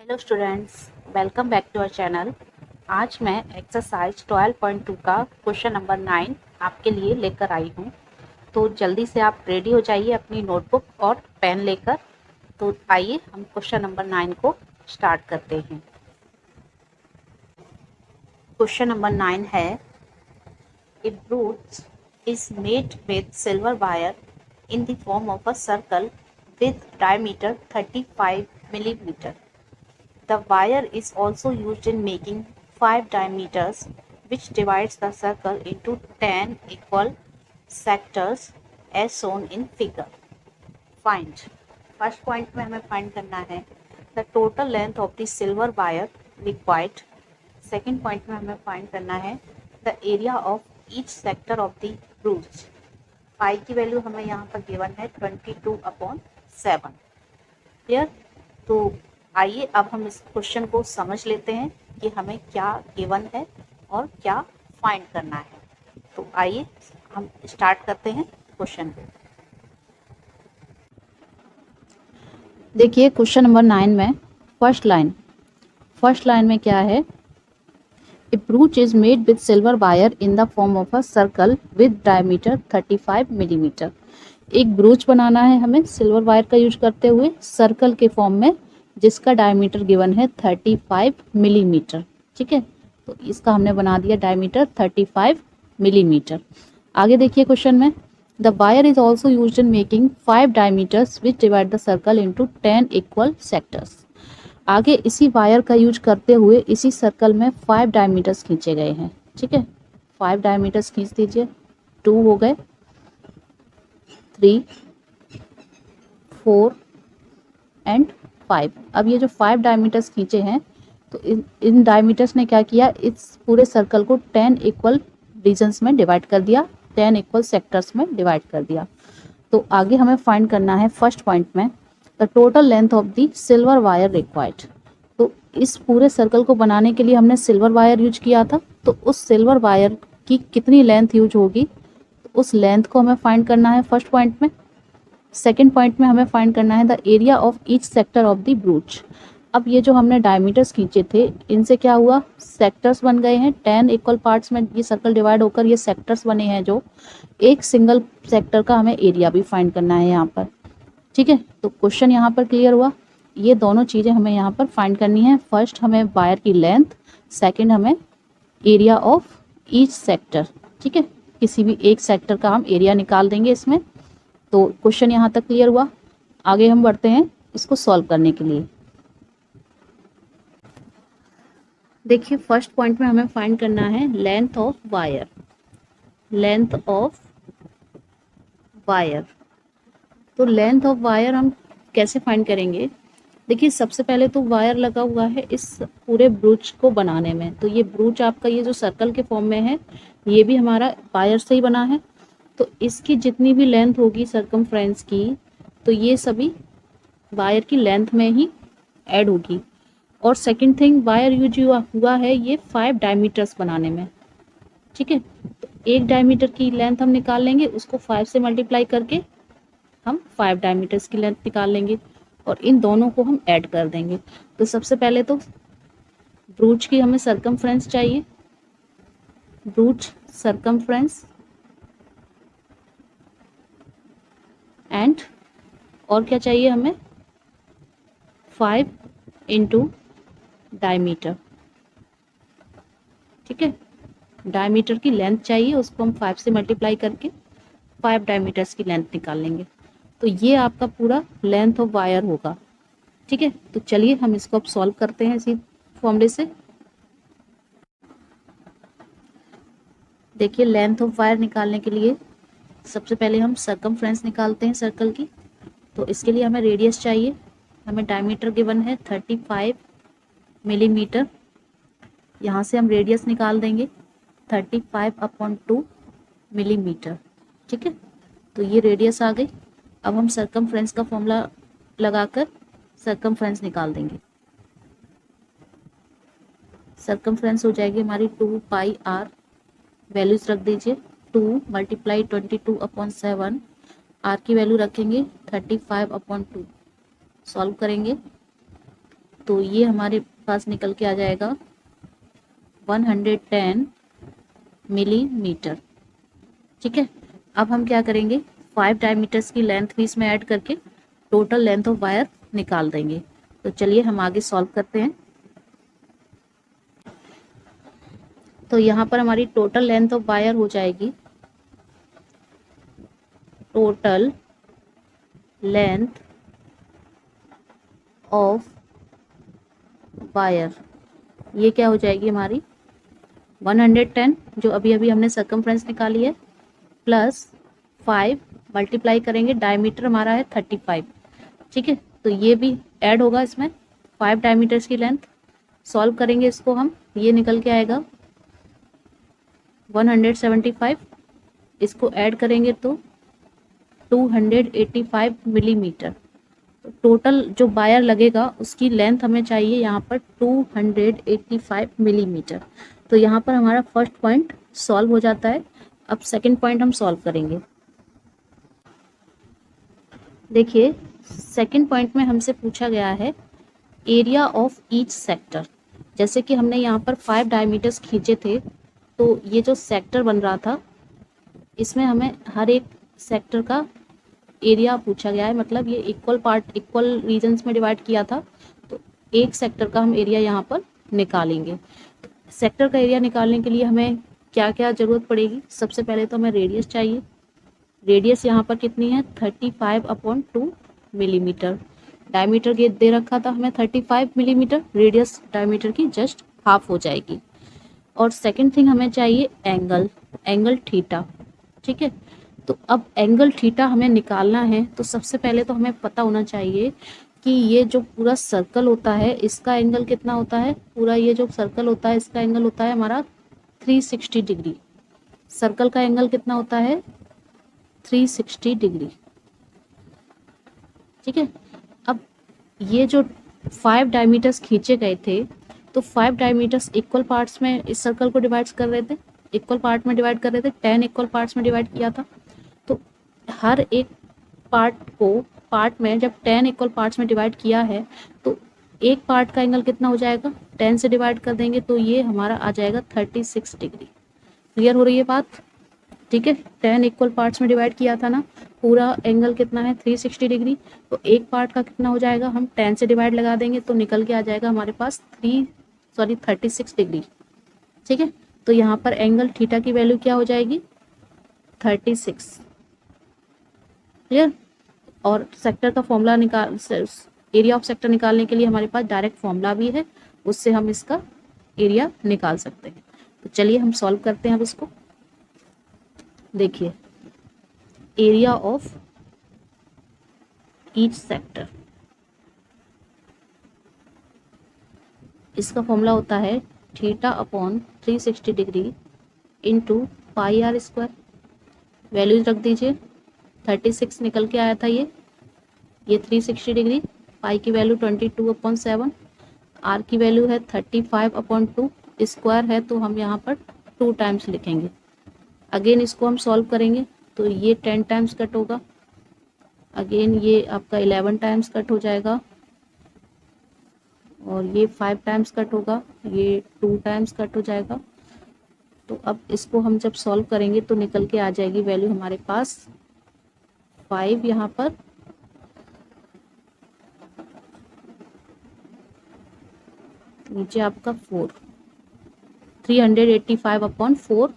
Hello students, welcome back to our channel. आज मैं exercise 12.2 का क्वेश्चन नंबर 9 आपके लिए लेकर आई हूँ। तो जल्दी से आप रेडी हो जाइए अपनी नोटबुक और पेन लेकर। तो आइए हम क्वेश्चन नंबर 9 को स्टार्ट करते हैं। क्वेश्चन नंबर 9 है, a brooch is made with silver wire in the form of a circle with diameter 35 millimeter. The wire is also used in making 5 diameters, which divides the circle into 10 equal sectors as shown in figure. Find. First point में हमें find करना है the total length of the silver wire required. Second point में हमें find करना है the area of each sector of the brooch. पाई की value हमें यहाँ पर गिवन है 22/7। क्लियर? तो आइए अब हम इस क्वेश्चन को समझ लेते हैं कि हमें क्या गिवन है और क्या फाइंड करना है। तो आइए हम स्टार्ट करते हैं क्वेश्चन को। देखिए क्वेश्चन नंबर 9 में फर्स्ट लाइन में क्या है? A brooch is made with silver wire in the form of a circle with diameter 35 millimeter. एक ब्रूच बनाना है हमें सिल्वर वायर का यूज करते हुए सर्कल के फॉर्म में, जिसका डायमीटर गिवन है 35 मिलीमीटर। ठीक है, तो इसका हमने बना दिया डायमीटर 35 मिलीमीटर। आगे देखिए क्वेश्चन में, the wire is also use in making 5 diameters which divide the circle into 10 equal sectors. आगे इसी वायर का यूज करते हुए इसी सर्कल में 5 डायमीटर्स खींचे गए हैं। ठीक है, 5 डायमीटर्स खींच दीजिए। 2 हो गए, 3, 4 एंड 5। अब ये जो 5 डायमीटर्स खींचे हैं, तो इन डायमीटर्स ने क्या किया, इस पूरे सर्कल को 10 इक्वल रीजन्स में डिवाइड कर दिया, 10 इक्वल सेक्टर्स में डिवाइड कर दिया। तो आगे हमें फाइंड करना है फर्स्ट पॉइंट में the total length of the silver wire required. तो इस पूरे सर्कल को बनाने के लिए हमने सिल्वर वायर यूज किया था, तो उस सिल्वर वायर की कितनी लेंथ यूज होगी, तो उस लेंथ को हमें फाइंड करना है फर्स्ट पॉइंट में। सेकेंड पॉइंट में हमें फाइंड करना है the area of each sector of the ब्रूच। अब ये जो हमने डायमीटर्स खींचे थे, इनसे क्या हुआ, सेक्टर्स बन गए हैं। 10 इक्वल पार्ट्स में ये सर्कल डिवाइड होकर ये सेक्टर्स बने हैं। जो एक सिंगल सेक्टर का हमें एरिया भी फाइंड करना है यहाँ पर। ठीक है, तो क्वेश्चन यहाँ पर क्लियर हुआ। ये दोनों चीज़ें हमें यहाँ पर फाइंड करनी है। फर्स्ट हमें वायर की लेंथ, सेकंड हमें एरिया ऑफ ईच सेक्टर। ठीक है, किसी भी एक सेक्टर का हम एरिया निकाल देंगे इसमें। तो क्वेश्चन यहाँ तक क्लियर हुआ। आगे हम बढ़ते हैं इसको सॉल्व करने के लिए। देखिए फर्स्ट पॉइंट में हमें फाइंड करना है लेंथ ऑफ वायर। तो लेंथ ऑफ वायर हम कैसे फाइंड करेंगे? देखिए सबसे पहले तो वायर लगा हुआ है इस पूरे ब्रूच को बनाने में। तो ये ब्रूच आपका ये जो सर्कल के फॉर्म में है, ये भी हमारा वायर से ही बना है। तो इसकी जितनी भी लेंथ होगी सर्कमफ्रेंस की, तो ये सभी वायर की लेंथ में ही ऐड होगी। और सेकंड थिंग, वायर यूज हुआ है ये 5 डायमीटर्स बनाने में। ठीक है, तो एक डायमीटर की लेंथ हम निकाल लेंगे, उसको 5 से मल्टीप्लाई करके हम 5 डायमीटर्स की लेंथ निकाल लेंगे और इन दोनों को हम ऐड कर देंगे। तो सबसे पहले तो ब्रूच की हमें सर्कमफ्रेंस चाहिए, ब्रूच सर्कमफ्रेंस एंड और क्या चाहिए हमें, 5 इंटू डायमीटर। ठीक है, डायमीटर की लेंथ चाहिए, उसको हम 5 से मल्टीप्लाई करके 5 डायमीटर्स की लेंथ निकाल लेंगे। तो ये आपका पूरा लेंथ ऑफ वायर होगा। ठीक है, तो चलिए हम इसको अब सॉल्व करते हैं इसी फॉर्मूले से। देखिए लेंथ ऑफ वायर निकालने के लिए सबसे पहले हम सर्कमफ्रेंस निकालते हैं सर्कल की। तो इसके लिए हमें रेडियस चाहिए, हमें डायमीटर गिवन है 35 मिलीमीटर। यहाँ से हम रेडियस निकाल देंगे 35/2 मिलीमीटर। ठीक है, तो ये रेडियस आ गई। अब हम सर्कमफ्रेंस का फॉर्मूला लगाकर सर्कमफ्रेंस निकाल देंगे। सर्कमफ्रेंस हो जाएगी हमारी 2πr, वैल्यूज रख दीजिए। 2 × 22/7, आर की वैल्यू रखेंगे 35/2। सॉल्व करेंगे तो ये हमारे पास निकल के आ जाएगा 110 मिलीमीटर। ठीक है, अब हम क्या करेंगे, 5 डायमीटर्स की लेंथ भी इसमें ऐड करके टोटल लेंथ ऑफ वायर निकाल देंगे। तो चलिए हम आगे सॉल्व करते हैं। तो यहाँ पर हमारी टोटल लेंथ ऑफ वायर हो जाएगी, टोटल लेंथ ऑफ वायर, ये क्या हो जाएगी हमारी 110, जो अभी अभी हमने सर्कमफ्रेंस निकाली है, प्लस 5 मल्टीप्लाई करेंगे, डायमीटर हमारा है 35। ठीक है, तो ये भी ऐड होगा इसमें, 5 डायमीटर्स की लेंथ। सॉल्व करेंगे इसको हम, ये निकल के आएगा 175, इसको ऐड करेंगे तो 285 मिलीमीटर। तो टोटल जो वायर लगेगा उसकी लेंथ हमें चाहिए यहाँ पर 285 मिलीमीटर। तो यहाँ पर हमारा फर्स्ट पॉइंट सॉल्व हो जाता है। अब सेकंड पॉइंट हम सॉल्व करेंगे। देखिए, सेकंड पॉइंट में हमसे पूछा गया है एरिया ऑफ ईच सेक्टर। जैसे कि हमने यहाँ पर 5 डायमीटर्स खींचे थे, तो ये जो सेक्टर बन रहा था इसमें हमें हर एक सेक्टर का एरिया पूछा गया है, मतलब ये इक्वल रीजन्स में डिवाइड किया था, तो एक सेक्टर का हम एरिया यहाँ पर निकालेंगे। सेक्टर का एरिया निकालने के लिए हमें क्या क्या ज़रूरत पड़ेगी, सबसे पहले तो हमें रेडियस चाहिए। रेडियस यहाँ पर कितनी है 35/2 मिलीमीटर। डायमीटर ये दे रखा था हमें 35 मिलीमीटर, रेडियस डायमीटर की जस्ट हाफ हो जाएगी। और सेकंड थिंग हमें चाहिए एंगल थीटा। ठीक है, तो अब एंगल थीटा हमें निकालना है, तो सबसे पहले तो हमें पता होना चाहिए कि ये जो पूरा सर्कल होता है इसका एंगल कितना होता है। पूरा ये जो सर्कल होता है इसका एंगल होता है हमारा 360 डिग्री। सर्कल का एंगल कितना होता है 360 डिग्री। ठीक है, अब ये जो 5 डायमीटर्स खींचे गए थे, तो 5 डायमीटर्स इक्वल पार्ट्स में इस सर्कल को डिवाइड कर रहे थे, इक्वल पार्ट में डिवाइड कर रहे थे, 10 इक्वल पार्ट्स में डिवाइड किया था। तो हर एक पार्ट में जब 10 इक्वल पार्ट्स में डिवाइड किया है, तो एक पार्ट का एंगल कितना हो जाएगा, 10 से डिवाइड कर देंगे तो ये हमारा आ जाएगा 36 डिग्री। क्लियर हो रही है बात? ठीक है, 10 इक्वल पार्ट्स में डिवाइड किया था ना, पूरा एंगल कितना है 360 डिग्री, तो एक पार्ट का कितना हो जाएगा, हम 10 से डिवाइड लगा देंगे तो निकल के आ जाएगा हमारे पास 36 डिग्री। ठीक है, तो यहाँ पर एंगल थीटा की वैल्यू क्या हो जाएगी 36। क्लियर? और सेक्टर का फॉर्मूला एरिया ऑफ सेक्टर निकालने के लिए हमारे पास डायरेक्ट फॉर्मूला भी है, उससे हम इसका एरिया निकाल सकते हैं। तो चलिए हम सॉल्व करते हैं अब इसको। देखिए, एरिया ऑफ ईच सेक्टर, इसका फॉर्मूला होता है theta upon 360 degree into pi R square. Values रख दीजिए, 36 निकल के आया था ये 360 डिग्री, पाई की वैल्यू 22/7, आर की वैल्यू है 35/2, स्क्वायर है तो हम यहाँ पर 2 टाइम्स लिखेंगे। अगेन इसको हम सॉल्व करेंगे तो ये 10 टाइम्स कट होगा, अगेन ये आपका 11 टाइम्स कट हो जाएगा, और ये 5 टाइम्स कट होगा, ये 2 टाइम्स कट हो जाएगा। तो अब इसको हम जब सॉल्व करेंगे तो निकल के आ जाएगी वैल्यू हमारे पास 5, यहाँ पर नीचे आपका 4, 385/4